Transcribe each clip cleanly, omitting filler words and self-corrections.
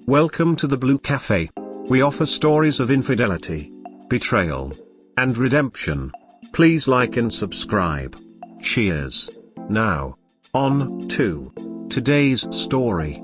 Welcome to the Blue Cafe. We offer stories of infidelity, betrayal, and redemption. Please like and subscribe. Cheers. Now, on to today's story.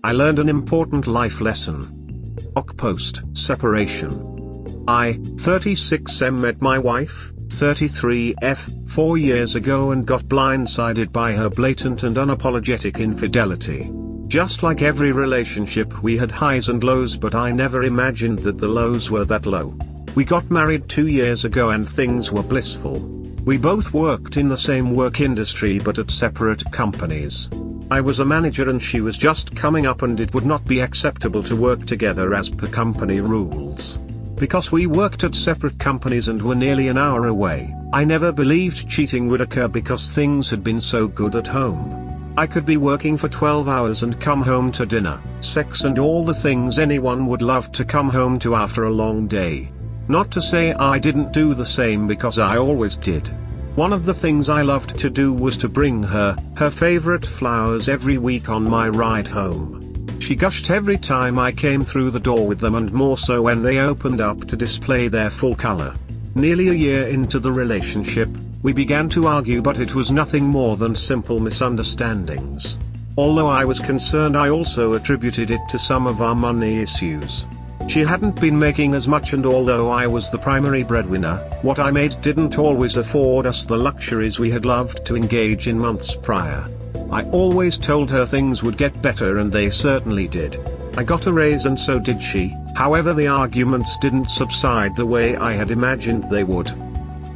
I learned an important life lesson. OCPostSeparation. I, 36M, met my wife, 33F, 4 years ago and got blindsided by her blatant and unapologetic infidelity. Just like every relationship, we had highs and lows, but I never imagined that the lows were that low. We got married 2 years ago and things were blissful. We both worked in the same work industry but at separate companies. I was a manager and she was just coming up, and it would not be acceptable to work together as per company rules. Because we worked at separate companies and were nearly an hour away, I never believed cheating would occur because things had been so good at home. I could be working for 12 hours and come home to dinner, sex and all the things anyone would love to come home to after a long day. Not to say I didn't do the same, because I always did. One of the things I loved to do was to bring her favorite flowers every week on my ride home. She gushed every time I came through the door with them, and more so when they opened up to display their full color. Nearly a year into the relationship, we began to argue, but it was nothing more than simple misunderstandings. Although I was concerned, I also attributed it to some of our money issues. She hadn't been making as much, and although I was the primary breadwinner, what I made didn't always afford us the luxuries we had loved to engage in months prior. I always told her things would get better, and they certainly did. I got a raise and so did she. However, the arguments didn't subside the way I had imagined they would.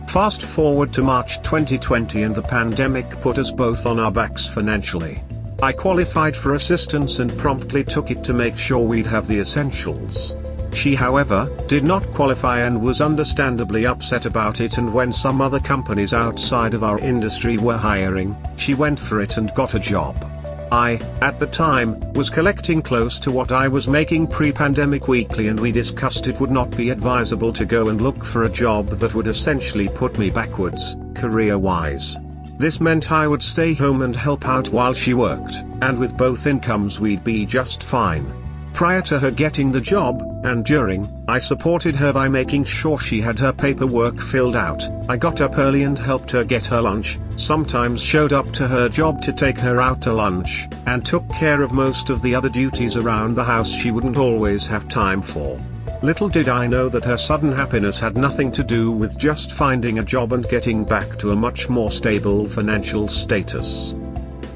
Fast forward to March 2020 and the pandemic put us both on our backs financially. I qualified for assistance and promptly took it to make sure we'd have the essentials. She, however, did not qualify and was understandably upset about it, and when some other companies outside of our industry were hiring, she went for it and got a job. I, at the time, was collecting close to what I was making pre-pandemic weekly, and we discussed it would not be advisable to go and look for a job that would essentially put me backwards, career-wise. This meant I would stay home and help out while she worked, and with both incomes we'd be just fine. Prior to her getting the job, and during, I supported her by making sure she had her paperwork filled out. I got up early and helped her get her lunch, sometimes showed up to her job to take her out to lunch, and took care of most of the other duties around the house she wouldn't always have time for. Little did I know that her sudden happiness had nothing to do with just finding a job and getting back to a much more stable financial status.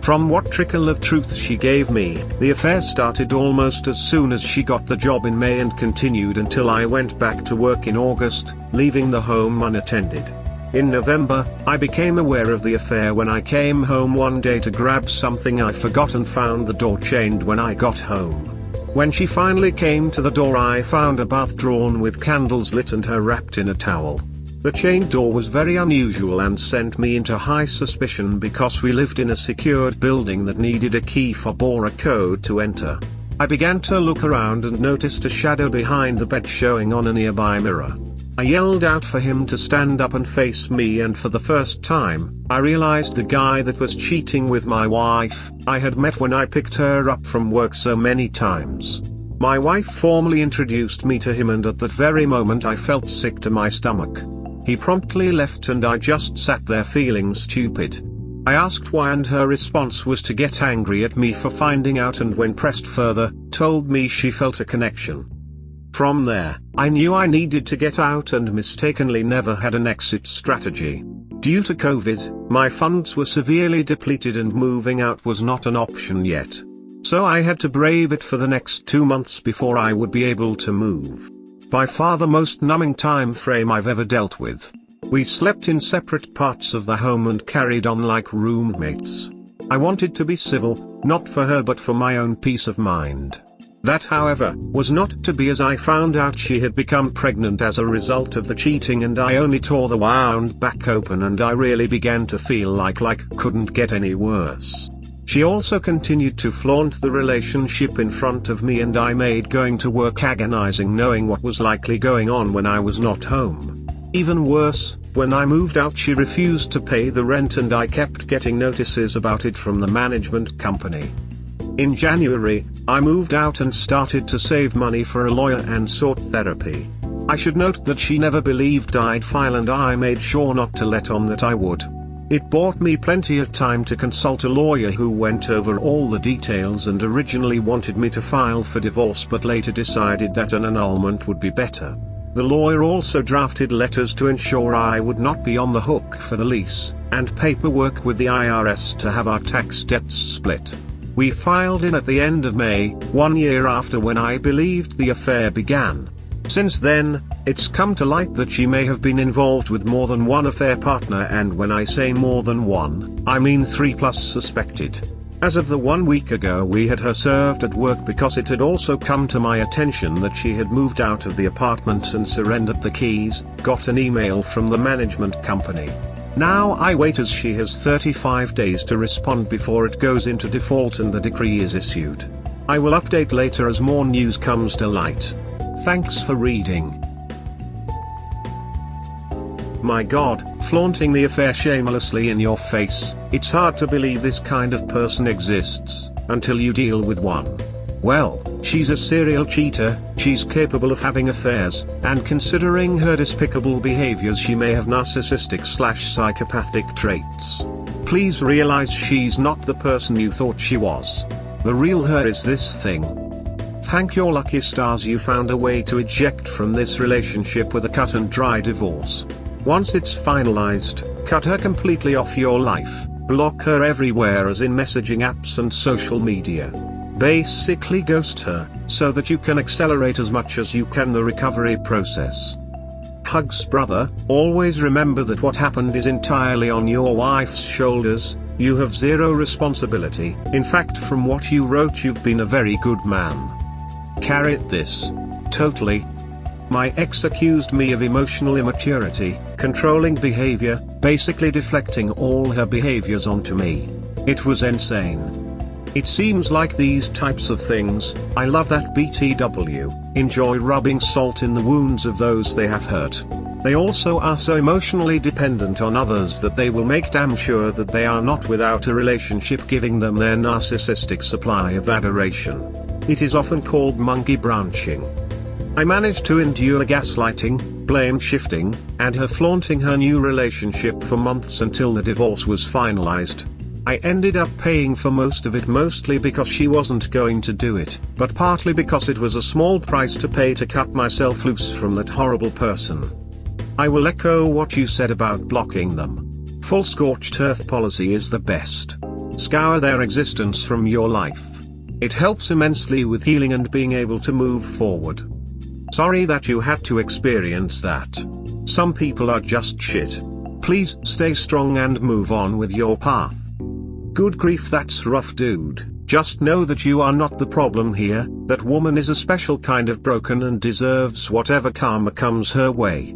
From what trickle of truth she gave me, the affair started almost as soon as she got the job in May and continued until I went back to work in August, leaving the home unattended. In November, I became aware of the affair when I came home one day to grab something I forgot and found the door chained when I got home. When she finally came to the door, I found a bath drawn with candles lit and her wrapped in a towel. The chained door was very unusual and sent me into high suspicion because we lived in a secured building that needed a key fob or a code to enter. I began to look around and noticed a shadow behind the bed showing on a nearby mirror. I yelled out for him to stand up and face me, and for the first time, I realized the guy that was cheating with my wife I had met when I picked her up from work so many times. My wife formally introduced me to him, and at that very moment I felt sick to my stomach. He promptly left and I just sat there feeling stupid. I asked why, and her response was to get angry at me for finding out, and when pressed further, told me she felt a connection. From there, I knew I needed to get out and mistakenly never had an exit strategy. Due to COVID, my funds were severely depleted and moving out was not an option yet. So I had to brave it for the next 2 months before I would be able to move. By far the most numbing time frame I've ever dealt with. We slept in separate parts of the home and carried on like roommates. I wanted to be civil, not for her but for my own peace of mind. That, however, was not to be, as I found out she had become pregnant as a result of the cheating, and I only tore the wound back open, and I really began to feel like couldn't get any worse. She also continued to flaunt the relationship in front of me, and I made going to work agonizing, knowing what was likely going on when I was not home. Even worse, when I moved out she refused to pay the rent, and I kept getting notices about it from the management company. In January, I moved out and started to save money for a lawyer and sought therapy. I should note that she never believed I'd file, and I made sure not to let on that I would. It bought me plenty of time to consult a lawyer who went over all the details and originally wanted me to file for divorce, but later decided that an annulment would be better. The lawyer also drafted letters to ensure I would not be on the hook for the lease, and paperwork with the IRS to have our tax debts split. We filed in at the end of May, 1 year after when I believed the affair began. Since then, it's come to light that she may have been involved with more than one affair partner, and when I say more than one, I mean 3+ suspected. As of the 1 week ago we had her served at work because it had also come to my attention that she had moved out of the apartment and surrendered the keys, got an email from the management company. Now I wait, as she has 35 days to respond before it goes into default and the decree is issued. I will update later as more news comes to light. Thanks for reading. My God, flaunting the affair shamelessly in your face. It's hard to believe this kind of person exists, until you deal with one. Well, she's a serial cheater, she's capable of having affairs, and considering her despicable behaviors she may have narcissistic/psychopathic traits. Please realize she's not the person you thought she was. The real her is this thing. Thank your lucky stars you found a way to eject from this relationship with a cut and dry divorce. Once it's finalized, cut her completely off your life, block her everywhere as in messaging apps and social media. Basically ghost her, so that you can accelerate as much as you can the recovery process. Hugs, brother. Always remember that what happened is entirely on your wife's shoulders. You have zero responsibility. In fact, from what you wrote, you've been a very good man. Carrot this. Totally. My ex accused me of emotional immaturity, controlling behavior, basically deflecting all her behaviors onto me. It was insane. It seems like these types of things, I love that BTW, enjoy rubbing salt in the wounds of those they have hurt. They also are so emotionally dependent on others that they will make damn sure that they are not without a relationship giving them their narcissistic supply of adoration. It is often called monkey branching. I managed to endure gaslighting, blame shifting, and her flaunting her new relationship for months until the divorce was finalized. I ended up paying for most of it, mostly because she wasn't going to do it, but partly because it was a small price to pay to cut myself loose from that horrible person. I will echo what you said about blocking them. Full scorched earth policy is the best. Scour their existence from your life. It helps immensely with healing and being able to move forward. Sorry that you had to experience that. Some people are just shit. Please stay strong and move on with your path. Good grief, that's rough, dude. Just know that you are not the problem here. That woman is a special kind of broken and deserves whatever karma comes her way.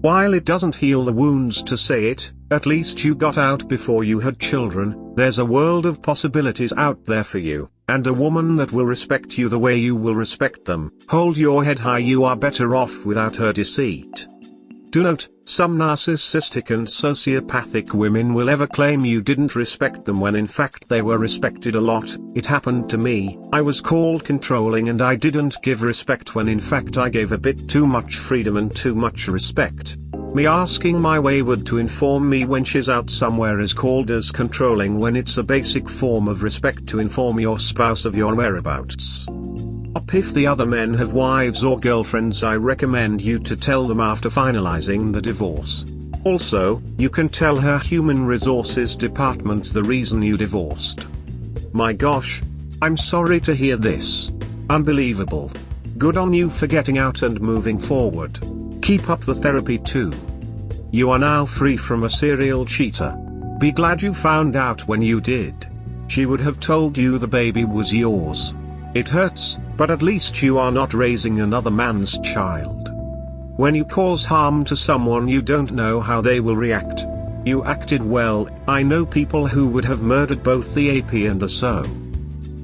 While it doesn't heal the wounds to say it, at least you got out before you had children. There's a world of possibilities out there for you, and a woman that will respect you the way you will respect them. Hold your head high, you are better off without her deceit. Do note, some narcissistic and sociopathic women will ever claim you didn't respect them when in fact they were respected a lot. It happened to me. I was called controlling and I didn't give respect when in fact I gave a bit too much freedom and too much respect. Me asking my wayward to inform me when she's out somewhere is called as controlling when it's a basic form of respect to inform your spouse of your whereabouts. If the other men have wives or girlfriends, I recommend you to tell them after finalizing the divorce. Also, you can tell her human resources department the reason you divorced. My gosh. I'm sorry to hear this. Unbelievable. Good on you for getting out and moving forward. Keep up the therapy too. You are now free from a serial cheater. Be glad you found out when you did. She would have told you the baby was yours. It hurts, but at least you are not raising another man's child. When you cause harm to someone, you don't know how they will react. You acted well. I know people who would have murdered both the AP and the SO.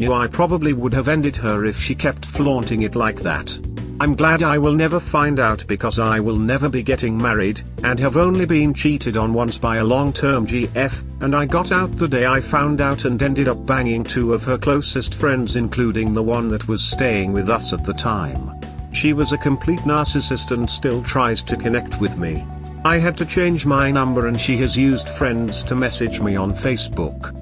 I probably would have ended her if she kept flaunting it like that. I'm glad I will never find out because I will never be getting married, and have only been cheated on once by a long-term GF, and I got out the day I found out and ended up banging 2 of her closest friends, including the one that was staying with us at the time. She was a complete narcissist and still tries to connect with me. I had to change my number and she has used friends to message me on Facebook.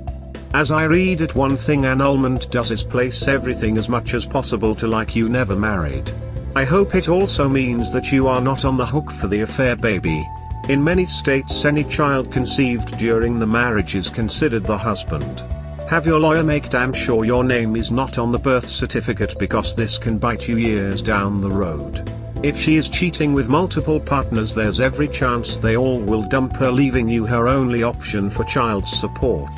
As I read it, one thing annulment does is place everything as much as possible to like you never married. I hope it also means that you are not on the hook for the affair, baby. In many states, any child conceived during the marriage is considered the husband. Have your lawyer make damn sure your name is not on the birth certificate, because this can bite you years down the road. If she is cheating with multiple partners, there's every chance they all will dump her, leaving you her only option for child support.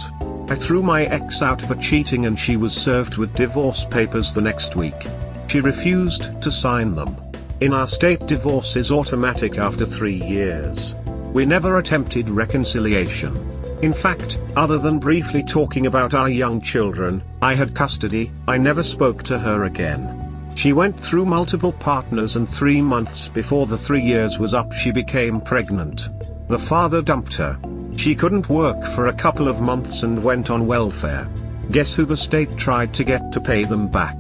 I threw my ex out for cheating and she was served with divorce papers the next week. She refused to sign them. In our state, divorce is automatic after 3 years. We never attempted reconciliation. In fact, other than briefly talking about our young children, I had custody. I never spoke to her again. She went through multiple partners and 3 months before the 3 years was up, she became pregnant. The father dumped her. She couldn't work for a couple of months and went on welfare. Guess who the state tried to get to pay them back?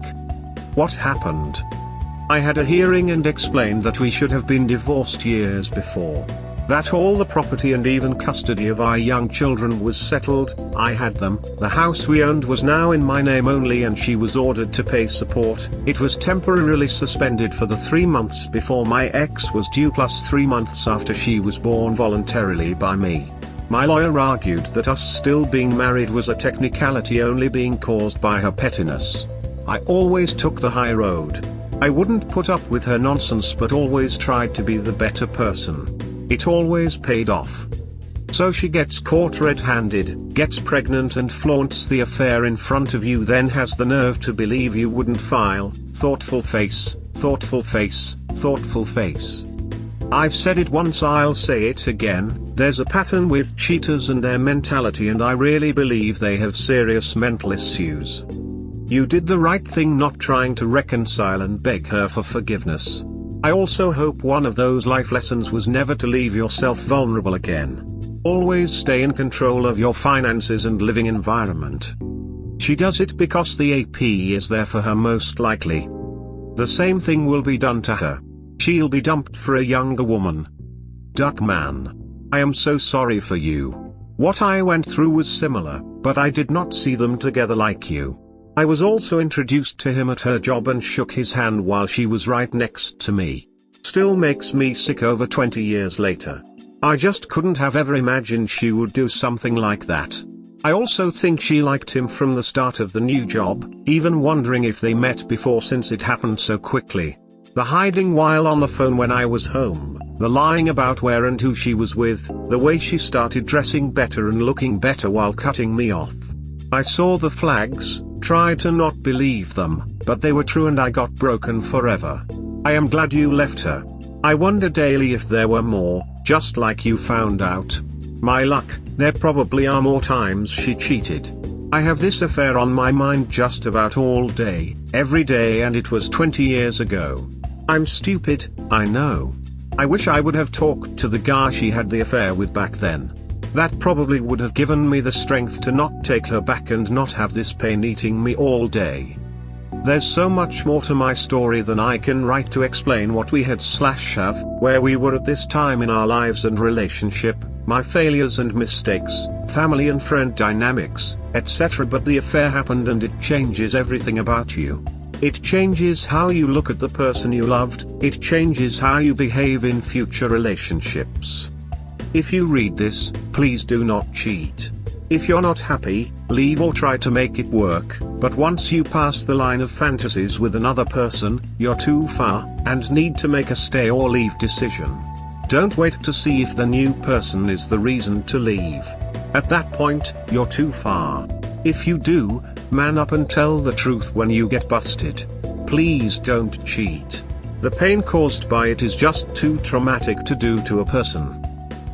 What happened? I had a hearing and explained that we should have been divorced years before. That all the property and even custody of our young children was settled. I had them. The house we owned was now in my name only and she was ordered to pay support. It was temporarily suspended for the 3 months before my ex was due, plus 3 months after she was born voluntarily by me. My lawyer argued that us still being married was a technicality, only being caused by her pettiness. I always took the high road. I wouldn't put up with her nonsense but always tried to be the better person. It always paid off. So she gets caught red-handed, gets pregnant and flaunts the affair in front of you, then has the nerve to believe you wouldn't file. Thoughtful face, thoughtful face, thoughtful face. I've said it once, I'll say it again, there's a pattern with cheaters and their mentality, and I really believe they have serious mental issues. You did the right thing not trying to reconcile and beg her for forgiveness. I also hope one of those life lessons was never to leave yourself vulnerable again. Always stay in control of your finances and living environment. She does it because the AP is there for her, most likely. The same thing will be done to her. She'll be dumped for a younger woman. Duckman. I am so sorry for you. What I went through was similar, but I did not see them together like you. I was also introduced to him at her job and shook his hand while she was right next to me. Still makes me sick over 20 years later. I just couldn't have ever imagined she would do something like that. I also think she liked him from the start of the new job, even wondering if they met before since it happened so quickly. The hiding while on the phone when I was home, the lying about where and who she was with, the way she started dressing better and looking better while cutting me off. I saw the flags, tried to not believe them, but they were true and I got broken forever. I am glad you left her. I wonder daily if there were more, just like you found out. My luck, there probably are more times she cheated. I have this affair on my mind just about all day, every day, and it was 20 years ago. I'm stupid, I know. I wish I would have talked to the guy she had the affair with back then. That probably would have given me the strength to not take her back and not have this pain eating me all day. There's so much more to my story than I can write to explain what we had/have, where we were at this time in our lives and relationship, my failures and mistakes, family and friend dynamics, etc. But the affair happened and it changes everything about you. It changes how you look at the person you loved, it changes how you behave in future relationships. If you read this, please do not cheat. If you're not happy, leave or try to make it work, but once you pass the line of fantasies with another person, you're too far, and need to make a stay or leave decision. Don't wait to see if the new person is the reason to leave. At that point, you're too far. If you do, man up and tell the truth when you get busted. Please don't cheat. The pain caused by it is just too traumatic to do to a person.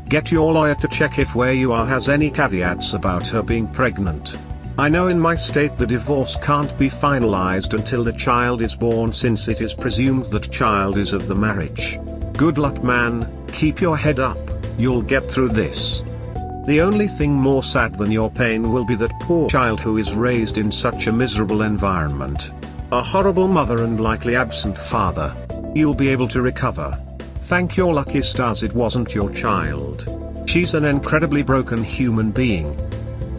Get your lawyer to check if where you are has any caveats about her being pregnant. I know in my state the divorce can't be finalized until the child is born, since it is presumed that child is of the marriage. Good luck, man, keep your head up, you'll get through this. The only thing more sad than your pain will be that poor child who is raised in such a miserable environment. A horrible mother and likely absent father. You'll be able to recover. Thank your lucky stars it wasn't your child. She's an incredibly broken human being.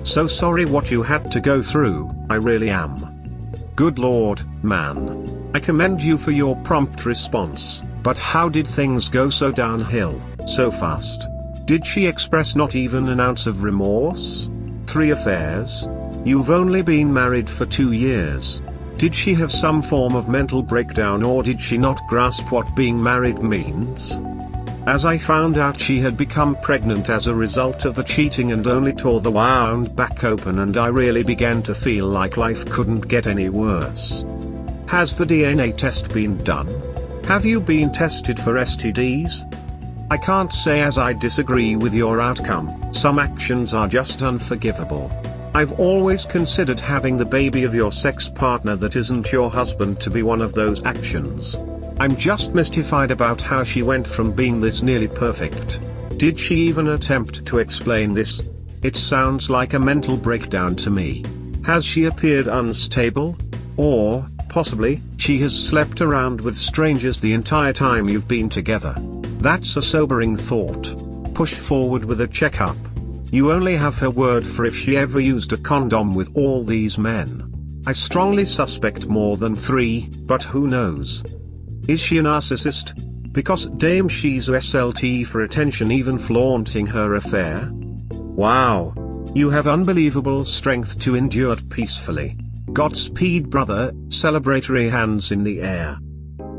So sorry what you had to go through, I really am. Good Lord, man. I commend you for your prompt response, but how did things go so downhill, so fast? Did she express not even an ounce of remorse? 3 affairs? You've only been married for 2 years. Did she have some form of mental breakdown, or did she not grasp what being married means? As I found out, she had become pregnant as a result of the cheating and only tore the wound back open, and I really began to feel like life couldn't get any worse. Has the DNA test been done? Have you been tested for STDs? I can't say as I disagree with your outcome. Some actions are just unforgivable. I've always considered having the baby of your sex partner that isn't your husband to be one of those actions. I'm just mystified about how she went from being this nearly perfect. Did she even attempt to explain this? It sounds like a mental breakdown to me. Has she appeared unstable? Or, possibly, she has slept around with strangers the entire time you've been together. That's a sobering thought. Push forward with a checkup. You only have her word for if she ever used a condom with all these men. I strongly suspect more than 3, but who knows? Is she a narcissist? Because damn, she's SLT for attention, even flaunting her affair. Wow. You have unbelievable strength to endure it peacefully. Godspeed, brother, celebratory hands in the air.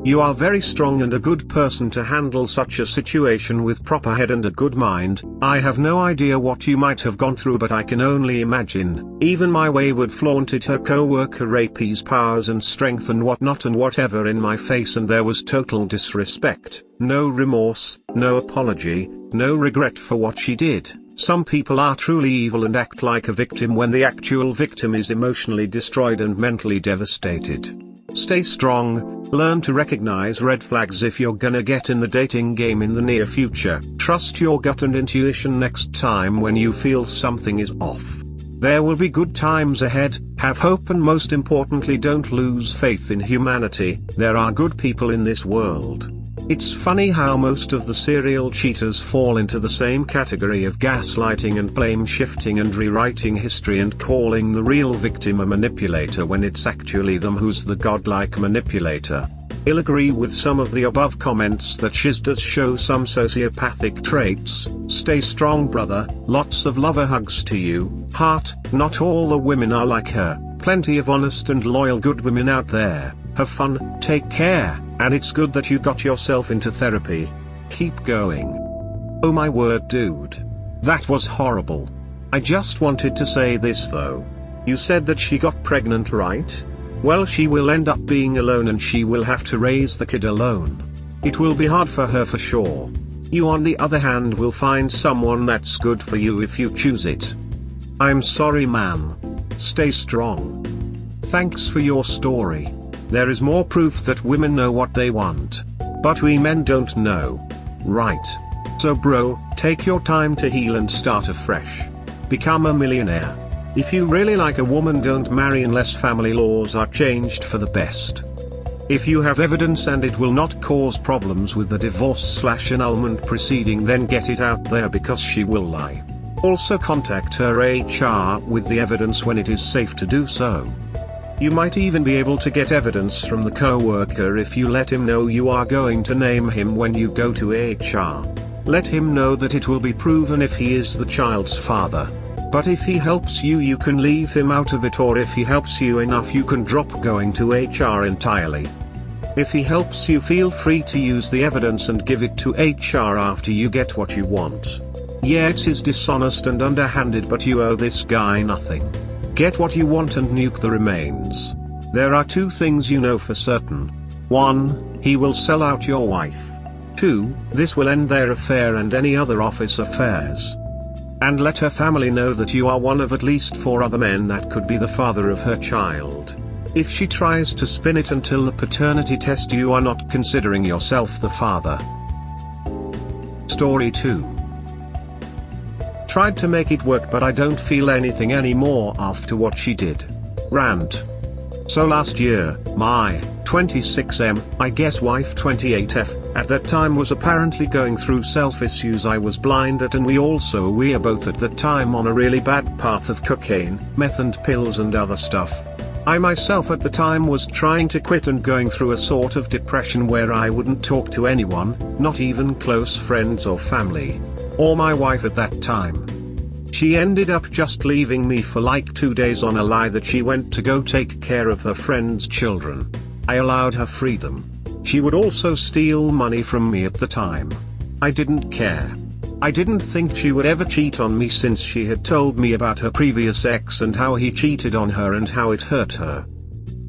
You are very strong and a good person to handle such a situation with proper head and a good mind. I have no idea what you might have gone through, but I can only imagine. Even my wayward flaunted her co-worker Rapey's powers and strength and whatnot and whatever in my face, and there was total disrespect, no remorse, no apology, no regret for what she did. Some people are truly evil and act like a victim when the actual victim is emotionally destroyed and mentally devastated. Stay strong, learn to recognize red flags if you're gonna get in the dating game in the near future. Trust your gut and intuition next time when you feel something is off. There will be good times ahead. Have hope, and most importantly, don't lose faith in humanity. There are good people in this world. It's funny how most of the serial cheaters fall into the same category of gaslighting and blame shifting and rewriting history and calling the real victim a manipulator when it's actually them who's the godlike manipulator. I'll agree with some of the above comments that Shiz does show some sociopathic traits. Stay strong, brother, lots of lover hugs to you, heart. Not all the women are like her, plenty of honest and loyal good women out there. Have fun, take care, and it's good that you got yourself into therapy. Keep going. Oh my word, dude. That was horrible. I just wanted to say this though. You said that she got pregnant, right? Well, she will end up being alone and she will have to raise the kid alone. It will be hard for her for sure. You on the other hand will find someone that's good for you if you choose it. I'm sorry, man. Stay strong. Thanks for your story. There is more proof that women know what they want. But we men don't know. Right. So bro, take your time to heal and start afresh. Become a millionaire. If you really like a woman, don't marry unless family laws are changed for the best. If you have evidence and it will not cause problems with the divorce/annulment proceeding, then get it out there because she will lie. Also contact her HR with the evidence when it is safe to do so. You might even be able to get evidence from the co-worker if you let him know you are going to name him when you go to HR. Let him know that it will be proven if he is the child's father. But if he helps you, you can leave him out of it, or if he helps you enough, you can drop going to HR entirely. If he helps you, feel free to use the evidence and give it to HR after you get what you want. Yeah, it is dishonest and underhanded, but you owe this guy nothing. Get what you want and nuke the remains. There are 2 things you know for certain. 1, he will sell out your wife. 2, this will end their affair and any other office affairs. And let her family know that you are one of at least 4 other men that could be the father of her child. If she tries to spin it until the paternity test, you are not considering yourself the father. Story 2. Tried to make it work, but I don't feel anything anymore after what she did. Rant. So last year, my 26M, I guess wife 28F, at that time was apparently going through self-issues I was blind at, and we are both at that time on a really bad path of cocaine, meth and pills and other stuff. I myself at the time was trying to quit and going through a sort of depression where I wouldn't talk to anyone, not even close friends or family. Or my wife at that time. She ended up just leaving me for like 2 days on a lie that she went to go take care of her friend's children. I allowed her freedom. She would also steal money from me at the time. I didn't care. I didn't think she would ever cheat on me since she had told me about her previous ex and how he cheated on her and how it hurt her.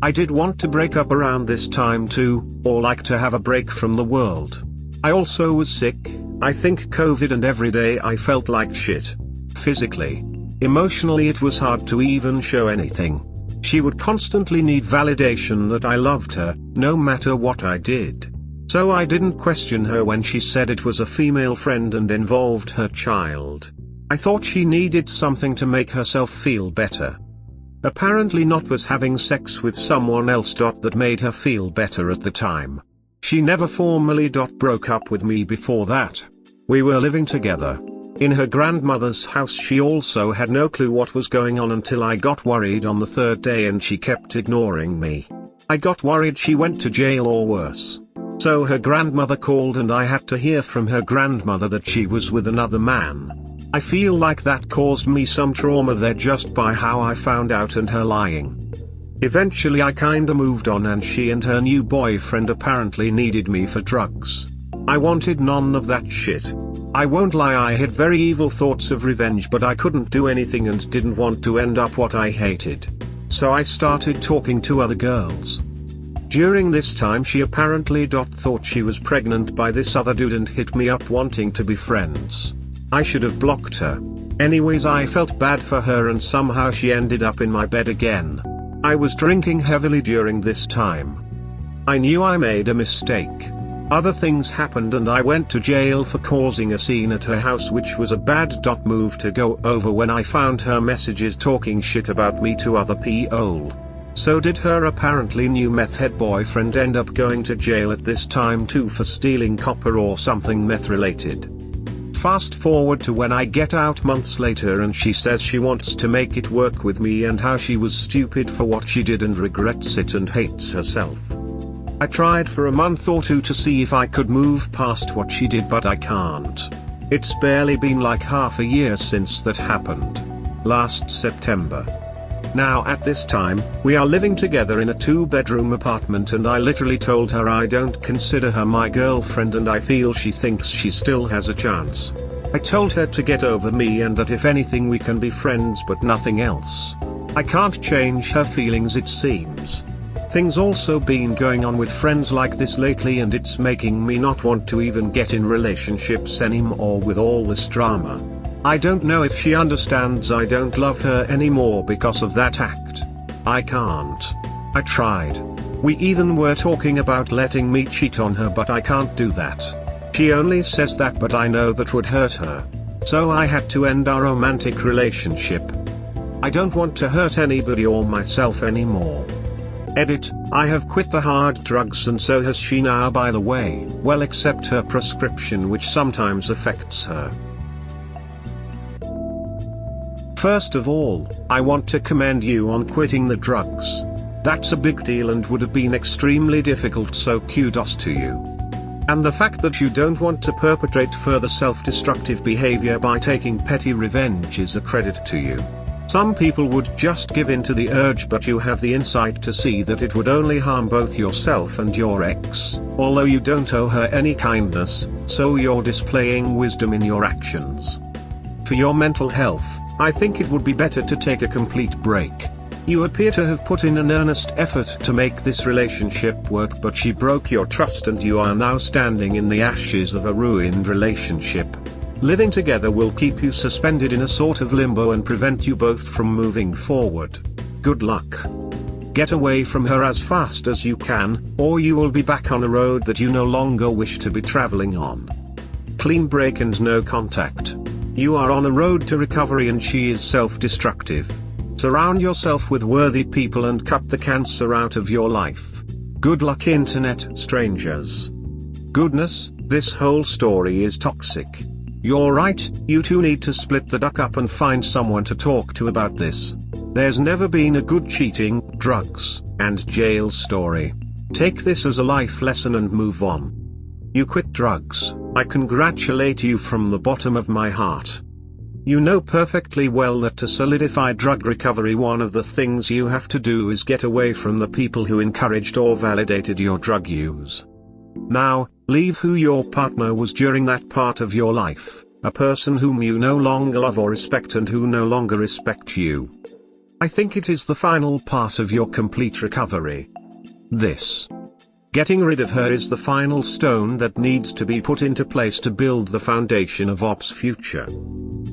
I did want to break up around this time too, or like to have a break from the world. I also was sick, I think COVID, and every day I felt like shit. Physically. Emotionally it was hard to even show anything. She would constantly need validation that I loved her, no matter what I did. So I didn't question her when she said it was a female friend and involved her child. I thought she needed something to make herself feel better. Apparently not was having sex with someone else. That made her feel better at the time. She never formally broke up with me before that. We were living together in her grandmother's house. She also had no clue what was going on until I got worried on the 3rd day and she kept ignoring me. I got worried she went to jail or worse. So her grandmother called and I had to hear from her grandmother that she was with another man. I feel like that caused me some trauma there just by how I found out and her lying. Eventually I kinda moved on and she and her new boyfriend apparently needed me for drugs. I wanted none of that shit. I won't lie, I had very evil thoughts of revenge, but I couldn't do anything and didn't want to end up what I hated. So I started talking to other girls. During this time she apparently thought she was pregnant by this other dude and hit me up wanting to be friends. I should have blocked her. Anyways, I felt bad for her and somehow she ended up in my bed again. I was drinking heavily during this time. I knew I made a mistake. Other things happened and I went to jail for causing a scene at her house, which was a bad move to go over when I found her messages talking shit about me to other people. So did her apparently new meth head boyfriend end up going to jail at this time too for stealing copper or something meth related. Fast forward to when I get out months later and she says she wants to make it work with me and how she was stupid for what she did and regrets it and hates herself. I tried for a month or 2 to see if I could move past what she did, but I can't. It's barely been like half a year since that happened. Last September. Now at this time, we are living together in a 2-bedroom apartment and I literally told her I don't consider her my girlfriend and I feel she thinks she still has a chance. I told her to get over me and that if anything we can be friends but nothing else. I can't change her feelings, it seems. Things also been going on with friends like this lately and it's making me not want to even get in relationships anymore with all this drama. I don't know if she understands I don't love her anymore because of that act. I can't. I tried. We even were talking about letting me cheat on her, but I can't do that. She only says that, but I know that would hurt her. So I had to end our romantic relationship. I don't want to hurt anybody or myself anymore. Edit, I have quit the hard drugs and so has she now, by the way, well, except her prescription, which sometimes affects her. First of all, I want to commend you on quitting the drugs. That's a big deal and would have been extremely difficult, so kudos to you. And the fact that you don't want to perpetrate further self-destructive behavior by taking petty revenge is a credit to you. Some people would just give in to the urge, but you have the insight to see that it would only harm both yourself and your ex, although you don't owe her any kindness, so you're displaying wisdom in your actions. For your mental health, I think it would be better to take a complete break. You appear to have put in an earnest effort to make this relationship work, but she broke your trust and you are now standing in the ashes of a ruined relationship. Living together will keep you suspended in a sort of limbo and prevent you both from moving forward. Good luck. Get away from her as fast as you can, or you will be back on a road that you no longer wish to be traveling on. Clean break and no contact. You are on a road to recovery and she is self-destructive. Surround yourself with worthy people and cut the cancer out of your life. Good luck, internet strangers. Goodness, this whole story is toxic. You're right, you two need to split the duck up and find someone to talk to about this. There's never been a good cheating, drugs, and jail story. Take this as a life lesson and move on. You quit drugs. I congratulate you from the bottom of my heart. You know perfectly well that to solidify drug recovery, one of the things you have to do is get away from the people who encouraged or validated your drug use. Now, leave who your partner was during that part of your life, a person whom you no longer love or respect and who no longer respect you. I think it is the final part of your complete recovery. This. Getting rid of her is the final stone that needs to be put into place to build the foundation of Op's future.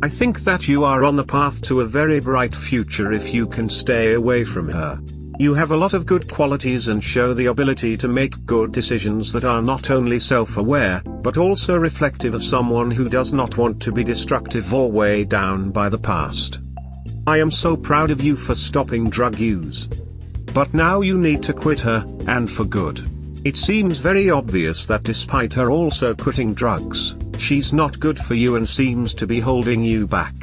I think that you are on the path to a very bright future if you can stay away from her. You have a lot of good qualities and show the ability to make good decisions that are not only self-aware, but also reflective of someone who does not want to be destructive or weighed down by the past. I am so proud of you for stopping drug use. But now you need to quit her, and for good. It seems very obvious that despite her also quitting drugs, she's not good for you and seems to be holding you back.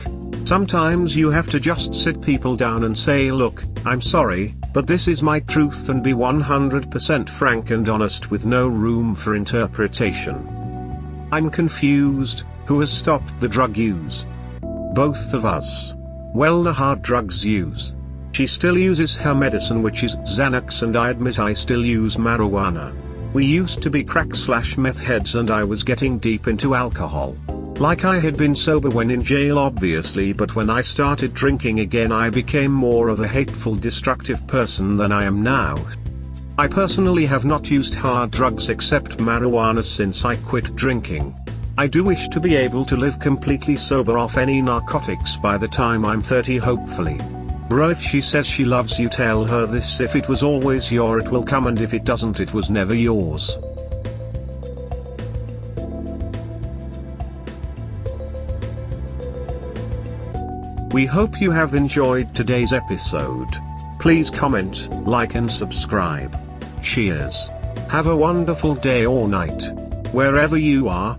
Sometimes you have to just sit people down and say, look, I'm sorry, but this is my truth, and be 100% frank and honest with no room for interpretation. I'm confused, who has stopped the drug use? Both of us. Well, the hard drugs use. She still uses her medicine, which is Xanax, and I admit I still use marijuana. We used to be crack/meth heads and I was getting deep into alcohol. Like I had been sober when in jail obviously, but when I started drinking again I became more of a hateful, destructive person than I am now. I personally have not used hard drugs except marijuana since I quit drinking. I do wish to be able to live completely sober off any narcotics by the time I'm 30, hopefully. Bro, if she says she loves you, tell her this: if it was always your, it will come, and if it doesn't, it was never yours. We hope you have enjoyed today's episode. Please comment, like and subscribe. Cheers. Have a wonderful day or night. Wherever you are.